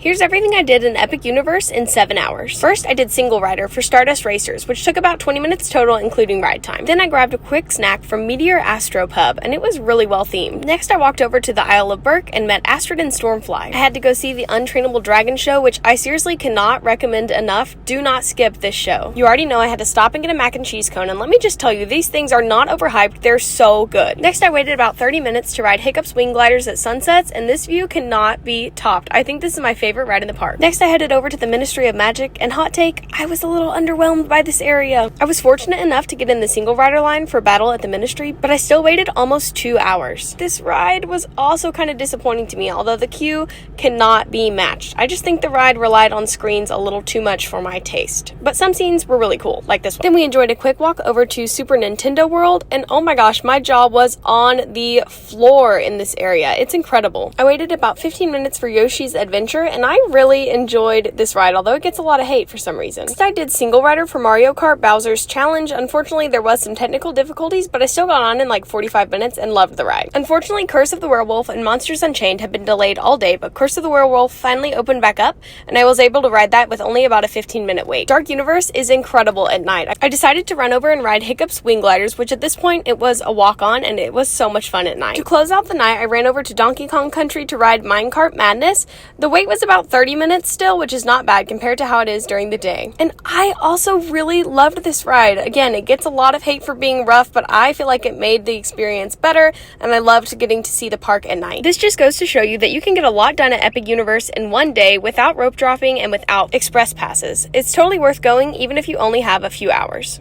Here's everything I did in Epic Universe in 7 hours. First, I did Single Rider for Stardust Racers, which took about 20 minutes total, including ride time. Then I grabbed a quick snack from Meteor Astro Pub, and it was really well themed. Next, I walked over to the Isle of Berk and met Astrid and Stormfly. I had to go see the Untrainable Dragon show, which I seriously cannot recommend enough. Do not skip this show. You already know I had to stop and get a mac and cheese cone, and let me just tell you, these things are not overhyped. They're so good. Next, I waited about 30 minutes to ride Hiccup's Wing Gliders at sunsets, and this view cannot be topped. I think this is my favorite ride in the park. Next, I headed over to the Ministry of Magic, and hot take, I was a little underwhelmed by this area. I was fortunate enough to get in the single rider line for battle at the Ministry, but I still waited almost 2 hours. This ride was also kind of disappointing to me, although the queue cannot be matched. I just think the ride relied on screens a little too much for my taste. But some scenes were really cool, like this one. Then we enjoyed a quick walk over to Super Nintendo World, and oh my gosh, my jaw was on the floor in this area. It's incredible. I waited about 15 minutes for Yoshi's Adventure, and I really enjoyed this ride, although it gets a lot of hate for some reason. Next, I did Single Rider for Mario Kart Bowser's Challenge. Unfortunately, there was some technical difficulties, but I still got on in like 45 minutes and loved the ride. Unfortunately, Curse of the Werewolf and Monsters Unchained have been delayed all day, but Curse of the Werewolf finally opened back up, and I was able to ride that with only about a 15-minute wait. Dark Universe is incredible at night. I decided to run over and ride Hiccup's Wing Gliders, which at this point it was a walk-on, and it was so much fun at night. To close out the night, I ran over to Donkey Kong Country to ride Minecart Madness. The wait was about 30 minutes still, which is not bad compared to how it is during the day. And I also really loved this ride. Again, it gets a lot of hate for being rough, but I feel like it made the experience better, and I loved getting to see the park at night. This just goes to show you that you can get a lot done at Epic Universe in one day without rope dropping and without express passes. It's totally worth going, even if you only have a few hours.